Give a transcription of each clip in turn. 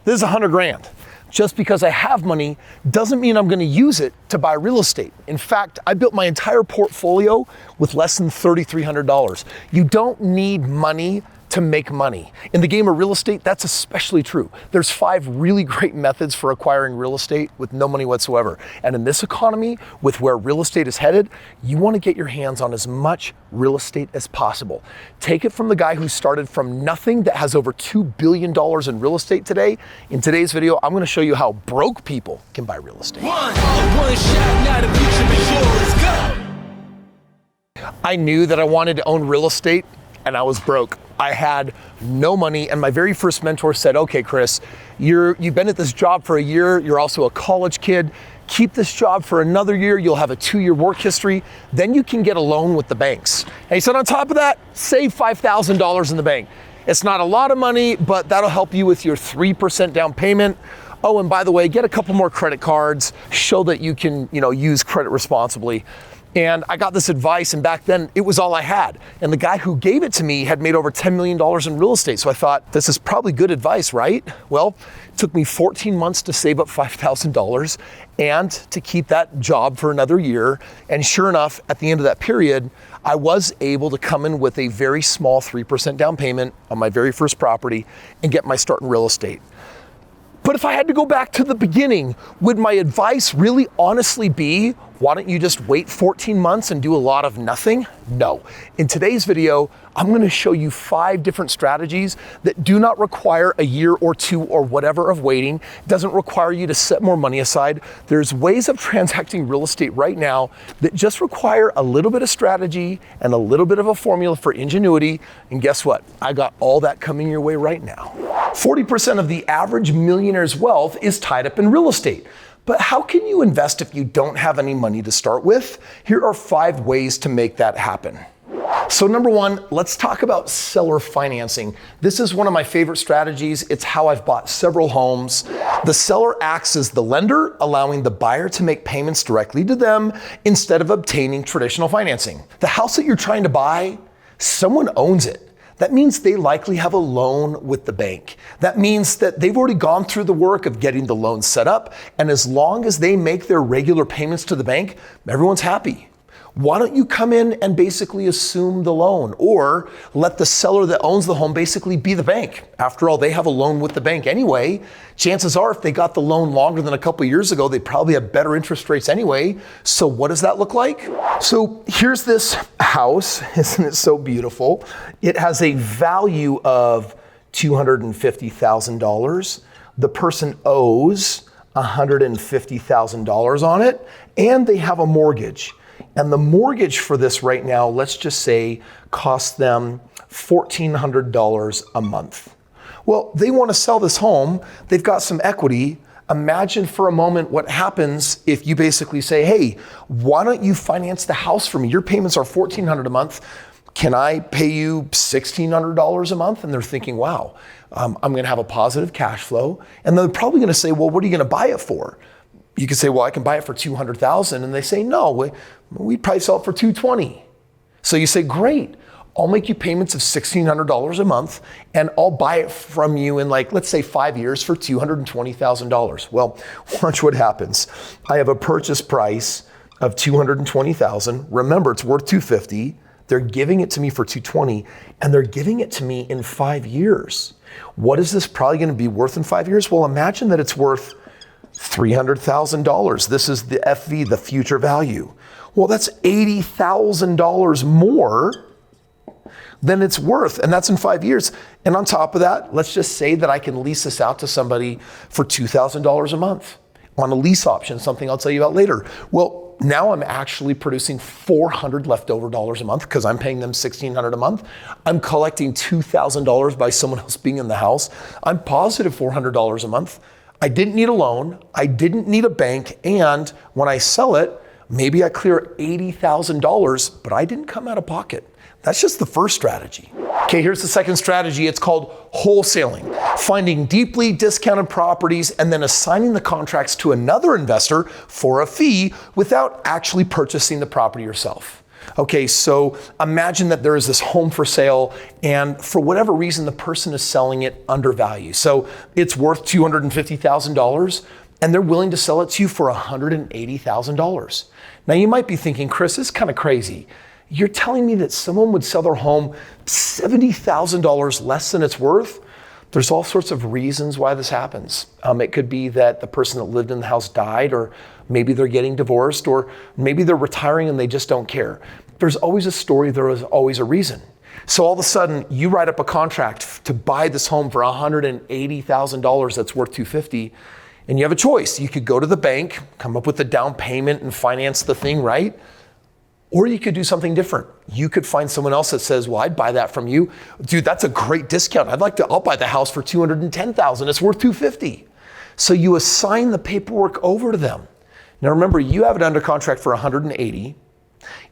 this is 100 grand. Just because I have money doesn't mean I'm gonna use it to buy real estate. In fact, I built my entire portfolio with less than $3,300. You don't need money to make money. In the game of real estate, that's especially true. There's 5 really great methods for acquiring real estate with no money whatsoever. And in this economy, with where real estate is headed, you wanna get your hands on as much real estate as possible. Take it from the guy who started from nothing that has over $2 billion in real estate today. In today's video, I'm gonna show you how broke people can buy real estate. One shot, now the future is yours. Go! I knew that I wanted to own real estate and I was broke. I had no money, and my very first mentor said, okay, Kris, you've been at this job for a year, you're also a college kid, keep this job for another year, you'll have a 2-year work history, then you can get a loan with the banks. And he said, on top of that, save $5,000 in the bank. It's not a lot of money, but that'll help you with your 3% down payment. Oh, and by the way, get a couple more credit cards, show that you can, use credit responsibly. And I got this advice, and back then it was all I had. And the guy who gave it to me had made over $10 million in real estate. So I thought, this is probably good advice, right? Well, it took me 14 months to save up $5,000 and to keep that job for another year. And sure enough, at the end of that period, I was able to come in with a very small 3% down payment on my very first property and get my start in real estate. But if I had to go back to the beginning, would my advice really honestly be, why don't you just wait 14 months and do a lot of nothing? No. In today's video, I'm gonna show you 5 different strategies that do not require a year or 2 or whatever of waiting. It doesn't require you to set more money aside. There's ways of transacting real estate right now that just require a little bit of strategy and a little bit of a formula for ingenuity. And guess what? I got all that coming your way right now. 40% of the average millionaire's wealth is tied up in real estate. But how can you invest if you don't have any money to start with? Here are 5 ways to make that happen. So number 1, let's talk about seller financing. This is one of my favorite strategies. It's how I've bought several homes. The seller acts as the lender, allowing the buyer to make payments directly to them instead of obtaining traditional financing. The house that you're trying to buy, someone owns it. That means they likely have a loan with the bank. That means that they've already gone through the work of getting the loan set up, and as long as they make their regular payments to the bank, everyone's happy. Why don't you come in and basically assume the loan, or let the seller that owns the home basically be the bank? After all, they have a loan with the bank anyway. Chances are if they got the loan longer than a couple of years ago, they probably have better interest rates anyway. So what does that look like? So here's this house. Isn't it so beautiful? It has a value of $250,000. The person owes $150,000 on it, and they have a mortgage. And the mortgage for this right now, let's just say, costs them $1,400 a month. Well, they want to sell this home. They've got some equity. Imagine for a moment what happens if you basically say, hey, why don't you finance the house for me? Your payments are $1,400 a month. Can I pay you $1,600 a month? And they're thinking, wow, I'm going to have a positive cash flow. And they're probably going to say, well, what are you going to buy it for? You could say, well, I can buy it for $200,000. And they say, no, we'd probably sell it for $220,000. So you say, great, I'll make you payments of $1,600 a month and I'll buy it from you in let's say 5 years for $220,000. Well, watch what happens. I have a purchase price of $220,000. Remember, it's worth $250,000. They're giving it to me for $220,000 and they're giving it to me in 5 years. What is this probably going to be worth in 5 years? Well, imagine that it's worth $300,000. This is the FV, the future value. Well, that's $80,000 more than it's worth, and that's in 5 years. And on top of that, let's just say that I can lease this out to somebody for $2,000 a month on a lease option, something I'll tell you about later. Well, now I'm actually producing $400 leftover dollars a month because I'm paying them $1,600 a month. I'm collecting $2,000 by someone else being in the house. I'm positive $400 a month. I didn't need a loan, I didn't need a bank, and when I sell it, maybe I clear $80,000, but I didn't come out of pocket. That's just the first strategy. Okay, here's the second strategy. It's called wholesaling. Finding deeply discounted properties and then assigning the contracts to another investor for a fee without actually purchasing the property yourself. Okay, so imagine that there is this home for sale, and for whatever reason, the person is selling it undervalued. So it's worth $250,000, and they're willing to sell it to you for $180,000. Now you might be thinking, Kris, this is kind of crazy. You're telling me that someone would sell their home $70,000 less than it's worth? There's all sorts of reasons why this happens. It could be that the person that lived in the house died, or maybe they're getting divorced, or maybe they're retiring and they just don't care. There's always a story, there is always a reason. So all of a sudden, you write up a contract to buy this home for $180,000 that's worth $250,000, and you have a choice. You could go to the bank, come up with a down payment and finance the thing, right? Or you could do something different. You could find someone else that says, well, I'd buy that from you. Dude, that's a great discount. I'll buy the house for $210,000. It's worth $250,000. So you assign the paperwork over to them. Now remember, you have it under contract for $180,000,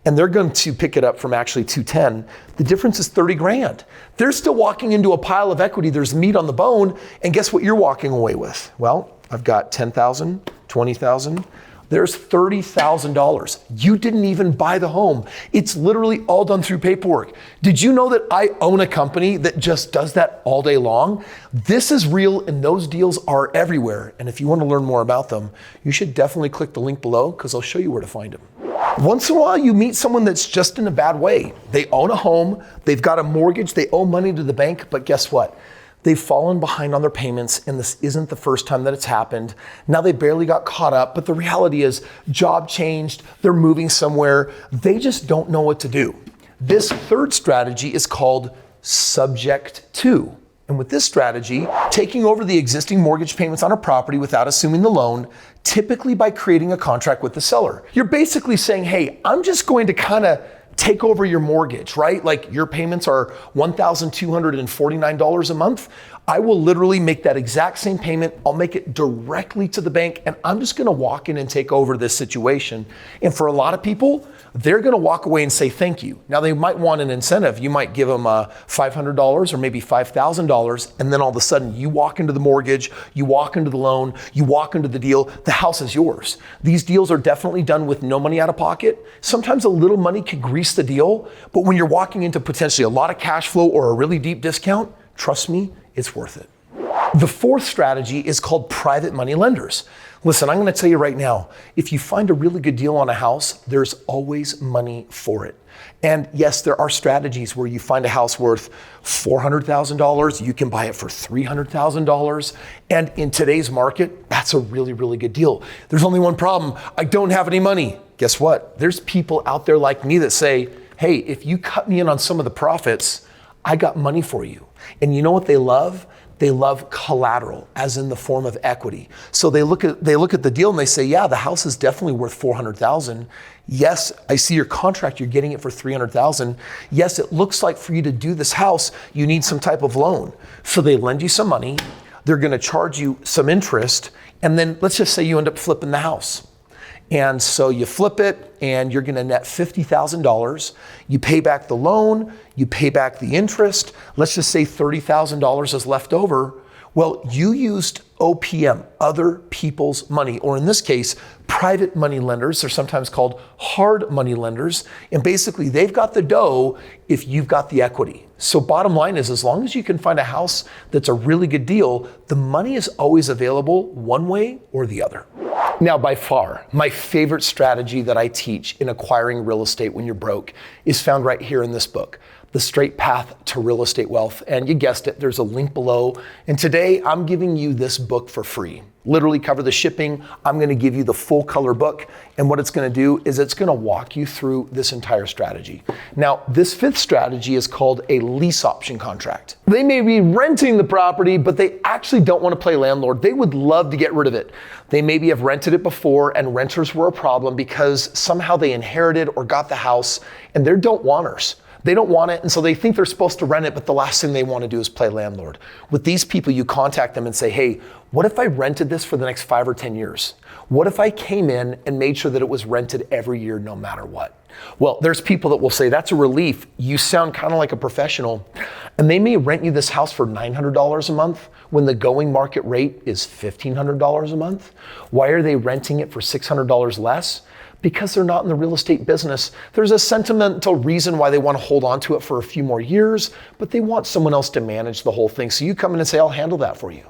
and they're going to pick it up from actually $210,000. The difference is $30,000. They're still walking into a pile of equity. There's meat on the bone, and guess what you're walking away with? Well, I've got $10,000, $20,000. There's $30,000. You didn't even buy the home. It's literally all done through paperwork. Did you know that I own a company that just does that all day long? This is real, and those deals are everywhere. And if you want to learn more about them, you should definitely click the link below, because I'll show you where to find them. Once in a while, you meet someone that's just in a bad way. They own a home, they've got a mortgage, they owe money to the bank, but guess what? They've fallen behind on their payments, and this isn't the first time that it's happened. Now they barely got caught up, but the reality is job changed, they're moving somewhere, they just don't know what to do. This third strategy is called subject to. And with this strategy, taking over the existing mortgage payments on a property without assuming the loan, typically by creating a contract with the seller. You're basically saying, hey, I'm just going to kind of take over your mortgage, right? Like your payments are $1,249 a month. I will literally make that exact same payment. I'll make it directly to the bank, and I'm just gonna walk in and take over this situation. And for a lot of people, they're gonna walk away and say thank you. Now they might want an incentive. You might give them $500 or maybe $5,000, and then all of a sudden you walk into the mortgage, you walk into the loan, you walk into the deal, the house is yours. These deals are definitely done with no money out of pocket. Sometimes a little money can grease the deal, but when you're walking into potentially a lot of cash flow or a really deep discount, trust me, it's worth it. The fourth strategy is called private money lenders. Listen, I'm gonna tell you right now, if you find a really good deal on a house, there's always money for it. And yes, there are strategies where you find a house worth $400,000, you can buy it for $300,000. And in today's market, that's a really, really good deal. There's only one problem, I don't have any money. Guess what? There's people out there like me that say, hey, if you cut me in on some of the profits, I got money for you. And you know what they love? They love collateral, as in the form of equity. So they look at the deal and they say, yeah, the house is definitely worth $400,000. Yes, I see your contract, you're getting it for $300,000. Yes, it looks like for you to do this house, you need some type of loan. So they lend you some money, they're gonna charge you some interest, and then let's just say you end up flipping the house. And so you flip it and you're gonna net $50,000. You pay back the loan, you pay back the interest. Let's just say $30,000 is left over. Well, you used OPM, other people's money, or in this case, private money lenders. They're sometimes called hard money lenders. And basically they've got the dough if you've got the equity. So bottom line is, as long as you can find a house that's a really good deal, the money is always available one way or the other. Now, by far, my favorite strategy that I teach in acquiring real estate when you're broke is found right here in this book, The Straight Path to Real Estate Wealth. And you guessed it, there's a link below. And today I'm giving you this book for free. Literally cover the shipping. I'm gonna give you the full color book. And what it's gonna do is it's gonna walk you through this entire strategy. Now, this fifth strategy is called a lease option contract. They may be renting the property, but they actually don't wanna play landlord. They would love to get rid of it. They maybe have rented it before and renters were a problem because somehow they inherited or got the house and they're don't wanters. They don't want it, and so they think they're supposed to rent it, but the last thing they want to do is play landlord. With these people, you contact them and say, hey, what if I rented this for the next 5 or 10 years? What if I came in and made sure that it was rented every year no matter what? Well, there's people that will say, that's a relief. You sound kind of like a professional. And they may rent you this house for $900 a month when the going market rate is $1,500 a month. Why are they renting it for $600 less? Because they're not in the real estate business. There's a sentimental reason why they want to hold on to it for a few more years, but they want someone else to manage the whole thing. So you come in and say, I'll handle that for you.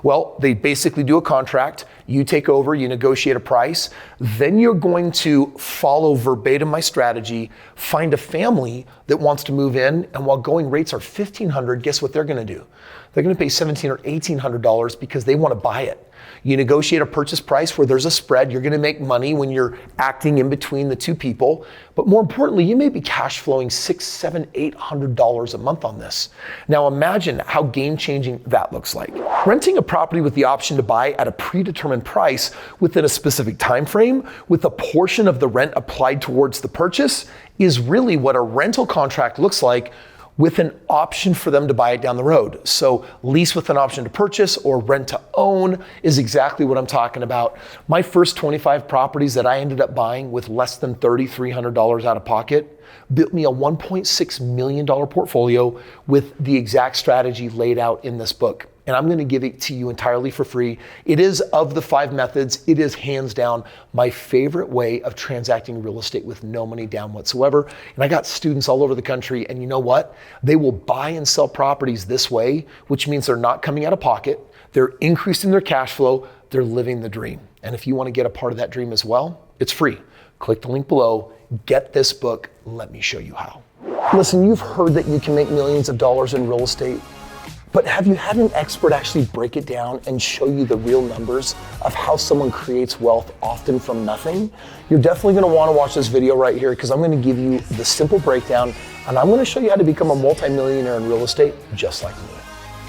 Well, they basically do a contract, you take over, you negotiate a price, then you're going to follow verbatim my strategy, find a family that wants to move in, and while going rates are $1,500, guess what they're gonna do? They're gonna pay $1,700 or $1,800 because they wanna buy it. You negotiate a purchase price where there's a spread. You're gonna make money when you're acting in between the two people. But more importantly, you may be cash flowing $600, $700, $800 a month on this. Now imagine how game-changing that looks like. Renting a property with the option to buy at a predetermined price within a specific time frame with a portion of the rent applied towards the purchase is really what a rental contract looks like, with an option for them to buy it down the road. So lease with an option to purchase or rent to own is exactly what I'm talking about. My first 25 properties that I ended up buying with less than $3,300 out of pocket built me a $1.6 million portfolio with the exact strategy laid out in this book. And I'm gonna give it to you entirely for free. It is, of the 5 methods, it is hands down my favorite way of transacting real estate with no money down whatsoever. And I got students all over the country, and you know what? They will buy and sell properties this way, which means they're not coming out of pocket, they're increasing their cash flow, they're living the dream. And if you wanna get a part of that dream as well, it's free. Click the link below, get this book, let me show you how. Listen, you've heard that you can make millions of dollars in real estate. But have you had an expert actually break it down and show you the real numbers of how someone creates wealth often from nothing? You're definitely gonna wanna watch this video right here because I'm gonna give you the simple breakdown and I'm gonna show you how to become a multimillionaire in real estate just like me.